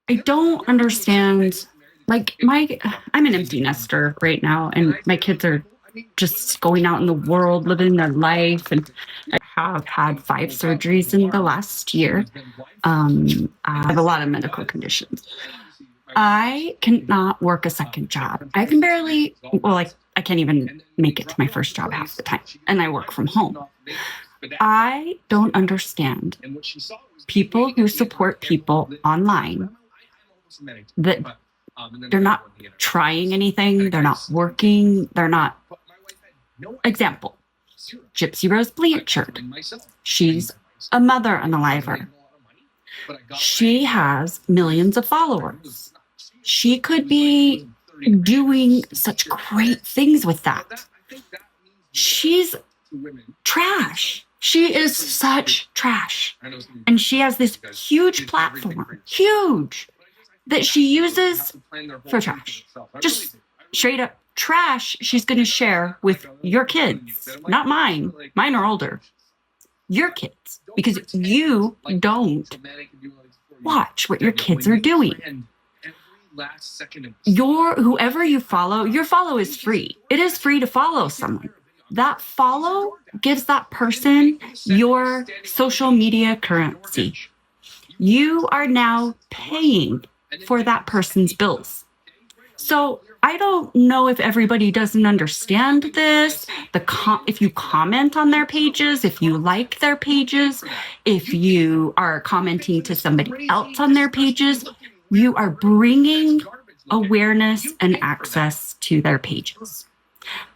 I don't understand. Like I'm an empty nester right now, and my kids are just going out in the world, living their life, and I have had 5 surgeries in the last year. I have a lot of medical conditions. I cannot work a second job. I can barely, well, like I can't even make it to my first job half the time, and I work from home. I don't understand people who support people online that they're not trying anything, they're not working, they're not. Example, Gypsy Rose Blanchard. She's a mother unaliver. She has millions of followers. She could be doing such great things with that. She's trash. She is such trash. And she has this huge platform, huge, that she uses for trash. Just straight up trash she's going to share with your kids, not mine. Mine are older. Your kids, because you don't watch what your kids are doing. Whoever you follow, your follow is free. It is free to follow someone. That follow gives that person your social media currency. You are now paying for that person's bills. So I don't know if everybody doesn't understand this. If you comment on their pages, if you like their pages, if you are commenting to somebody else on their pages, you are bringing awareness and access to their pages.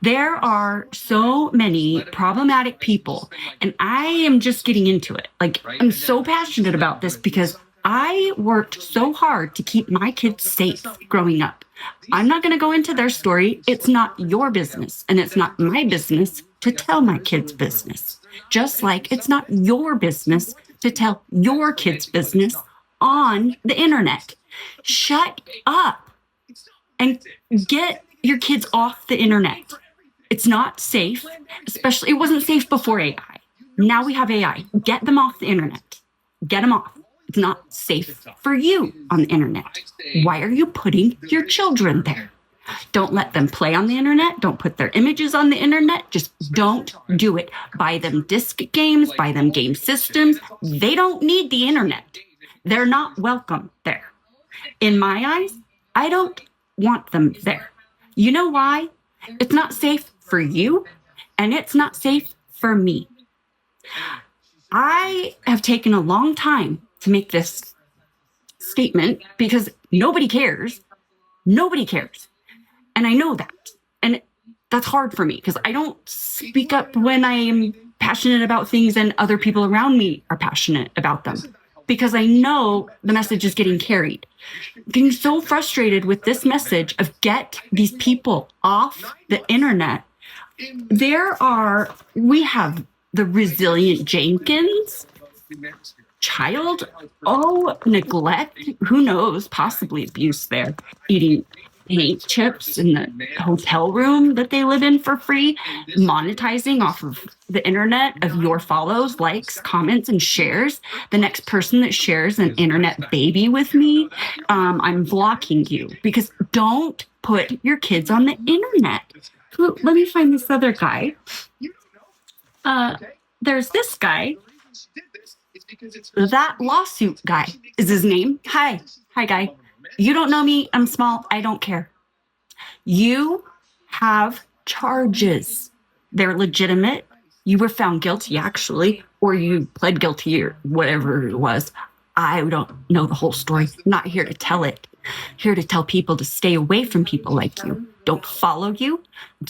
There are so many problematic people, and I am just getting into it. Like, I'm so passionate about this because I worked so hard to keep my kids safe growing up. I'm not going to go into their story. It's not your business, and it's not my business to tell my kids' business. Just like it's not your business to tell your kids' business on the internet. Shut up and get your kids off the internet. It's not safe, especially it wasn't safe before AI. Now we have AI. Get them off the internet. Get them off. It's not safe for you on the internet. Why are you putting your children there? Don't let them play on the internet. Don't put their images on the internet. Just don't do it. Buy them disc games, buy them game systems. They don't need the internet. They're not welcome there. In my eyes, I don't want them there. You know why? It's not safe for you, and it's not safe for me. I have taken a long time to make this statement because nobody cares. Nobody cares. And I know that. And that's hard for me because I don't speak up when I am passionate about things and other people around me are passionate about them because I know the message is getting carried. Getting so frustrated with this message of get these people off the internet. We have the resilient Jenkins, neglect, who knows, possibly abuse there, eating paint chips in the hotel room that they live in for free, monetizing off of the internet of your follows, likes, comments, and shares. The next person that shares an internet baby with me, I'm blocking you because don't put your kids on the internet. Let me find this other guy. There's this guy. That lawsuit guy is his name. Hi guy. You don't know me. I'm small. I don't care. You have charges. They're legitimate. You were found guilty, actually, or you pled guilty or whatever it was. I don't know the whole story. I'm not here to tell it. Here to tell people to stay away from people like you. Don't follow you.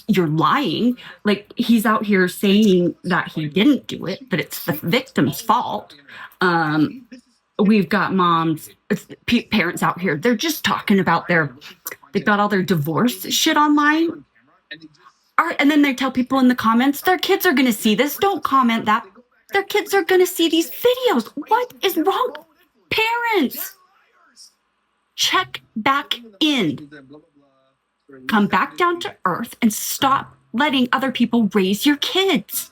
You're lying. Like he's out here saying that he didn't do it, but it's the victim's fault. We've got parents out here. They're just talking about they've got all their divorce shit online. And then they tell people in the comments, their kids are going to see this. Don't comment that. Their kids are going to see these videos. What is wrong? Parents, check back in. Come back down to earth and stop letting other people raise your kids.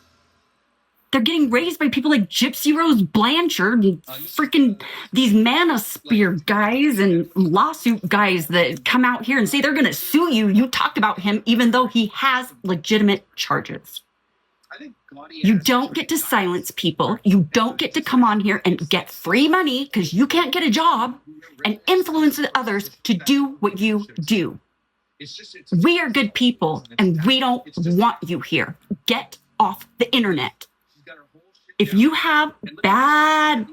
They're getting raised by people like Gypsy Rose Blanchard and freaking these manosphere guys and lawsuit guys that come out here and say they're going to sue you. You talked about him even though he has legitimate charges. You don't get to silence people. You don't get to come on here and get free money because you can't get a job and influence others to do what you do. We are good people and we don't want you here. Get off the internet. If you have bad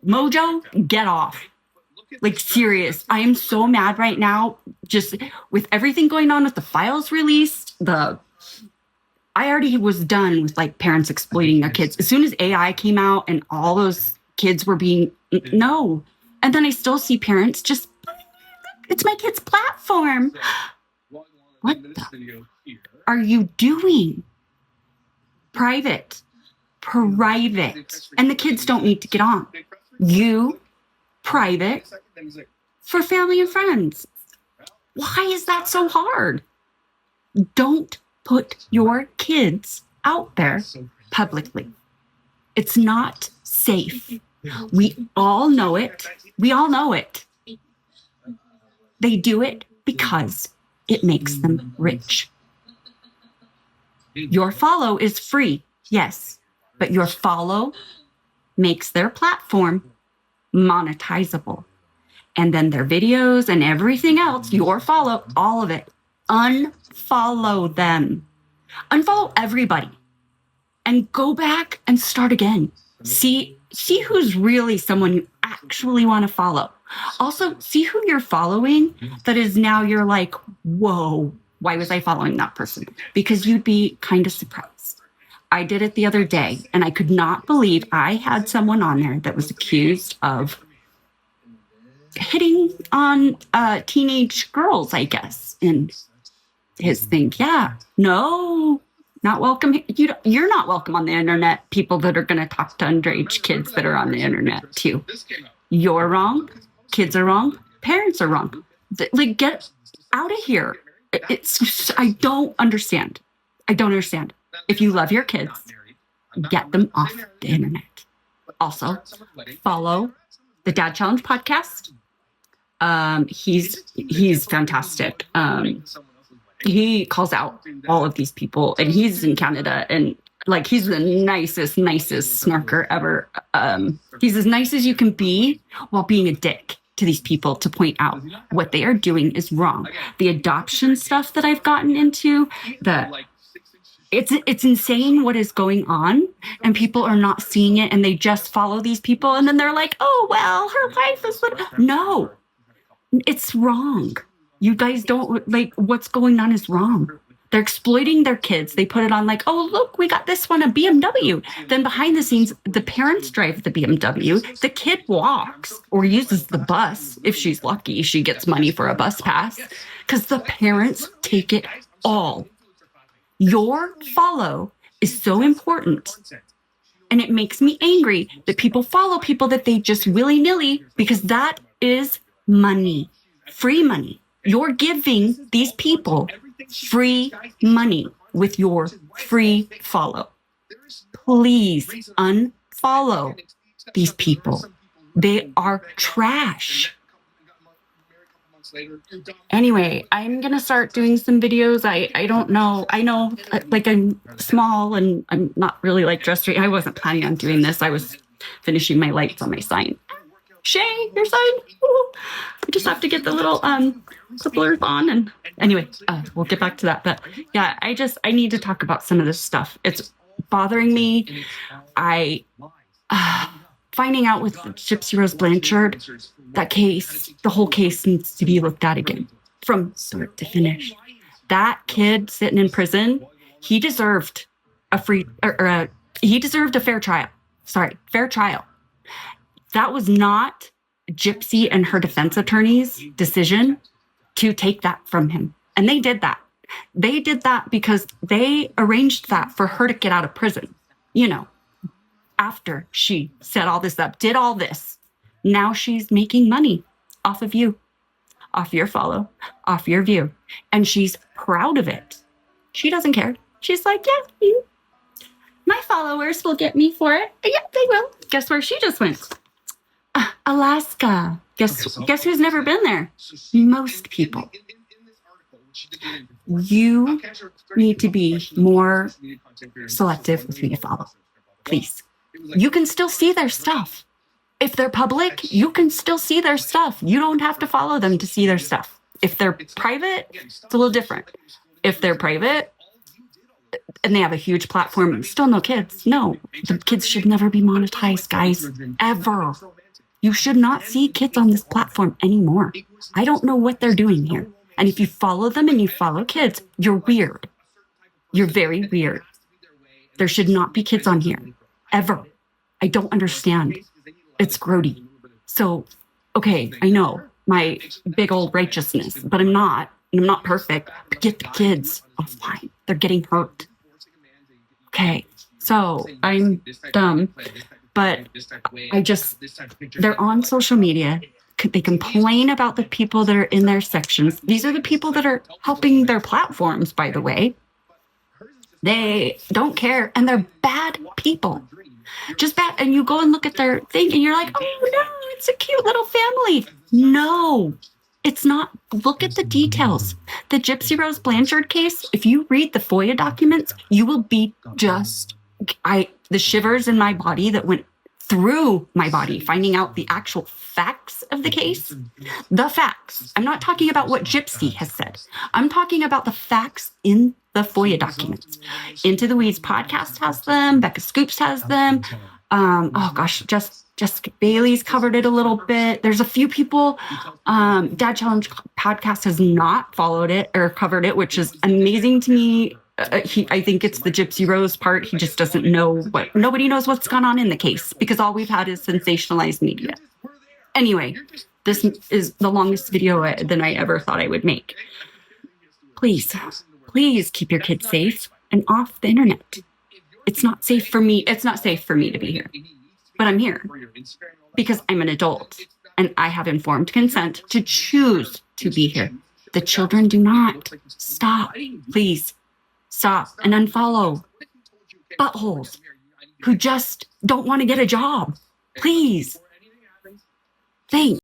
mojo, get off. Like, serious. I am so mad right now, just with everything going on with the files released, I already was done with like parents exploiting their kids. As soon as AI came out and all those kids were no. And then I still see parents just, it's my kid's platform. What the are you doing? Private. And the kids don't need to get on. You, private, for family and friends. Why is that so hard? Don't put your kids out there publicly. It's not safe. We all know it. They do it because it makes them rich. Your follow is free, yes, but your follow makes their platform monetizable. And then their videos and everything else, your follow, all of it, unfollow them. Unfollow everybody and go back and start again. See who's really someone you actually want to follow. Also, see who you're following that is now you're like, whoa, why was I following that person? Because you'd be kind of surprised. I did it the other day, and I could not believe I had someone on there that was accused of hitting on teenage girls, I guess, in his thing. Yeah, no, not welcome. You're not welcome on the internet, people that are going to talk to underage kids that are on the internet, too. You're wrong. Kids are wrong. Parents are wrong. Like, get out of here. It's just, I don't understand. If you love your kids, get them off the internet. Also, follow the Dad Challenge podcast. He's fantastic. He calls out all of these people, and he's in Canada, and like, he's the nicest snarker ever. He's as nice as you can be while being a dick to these people to point out what they are doing is wrong. The adoption stuff that I've gotten into, it's insane what is going on, and people are not seeing it, and they just follow these people, and then they're like, oh, well, her life is what... No, it's wrong. You guys don't, like, what's going on is wrong. They're exploiting their kids. They put it on like, oh, look, we got this one, a BMW. Then behind the scenes, the parents drive the BMW. The kid walks or uses the bus. If she's lucky, she gets money for a bus pass because the parents take it all. Your follow is so important. And it makes me angry that people follow people that they just willy-nilly, because that is money, free money. You're giving these people free money with your free follow. Please unfollow these people. They are trash. Anyway, I'm going to start doing some videos. I don't know. I know, like, I'm small and I'm not really like dressed right. I wasn't planning on doing this. I was finishing my lights on my sign. Shay, your sign. Ooh. I just have to get the little couplers on, and anyway, we'll get back to that. But yeah, I need to talk about some of this stuff. It's bothering me. Finding out with Gypsy Rose Blanchard, that case, the whole case needs to be looked at again from start to finish. That kid sitting in prison, he deserved a fair trial. Fair trial. That was not Gypsy and her defense attorney's decision to take that from him. And they did that. They did that because they arranged that for her to get out of prison. You know, after she set all this up, did all this, now she's making money off of you, off your follow, off your view. And she's proud of it. She doesn't care. She's like, yeah, My followers will get me for it. Yeah, they will. Guess where she just went? Alaska. Guess who's never been there? Most people. You need to be more selective with who you follow. Please. You can still see their stuff. If they're public, you can still see their stuff. You don't have to follow them to see their stuff. If they're private, it's a little different. If they're private and they have a huge platform, still no kids. No, the kids should never be monetized, guys, ever. You should not see kids on this platform anymore. I don't know what they're doing here. And if you follow them and you follow kids, you're weird. You're very weird. There should not be kids on here, ever. I don't understand. It's grody. So, okay, I know my big old righteousness, but I'm not perfect. But get the kids offline. They're getting hurt. Okay, so I'm dumb, but they're on social media. They complain about the people that are in their sections. These are the people that are helping their platforms, by the way. They don't care, and they're bad people. Just bad. And you go and look at their thing, and you're like, oh, no, it's a cute little family. No, it's not. Look at the details. The Gypsy Rose Blanchard case, if you read the FOIA documents, you will be just, the shivers in my body that went through my body, finding out the actual facts of the case. The facts. I'm not talking about what Gypsy has said. I'm talking about the facts in the FOIA documents. Into the Weeds podcast has them. Becca Scoops has them. Jessica Bailey's covered it a little bit. There's a few people. Dad Challenge podcast has not followed it or covered it, which is amazing to me. I think it's the Gypsy Rose part. He just doesn't know nobody knows what's gone on in the case because all we've had is sensationalized media. Anyway, this is the longest video than I ever thought I would make. Please keep your kids safe and off the internet. It's not safe for me. It's not safe for me to be here, but I'm here because I'm an adult and I have informed consent to choose to be here. The children do not. Stop, please. Stop and unfollow buttholes who just don't want to get a job. Please. Thanks.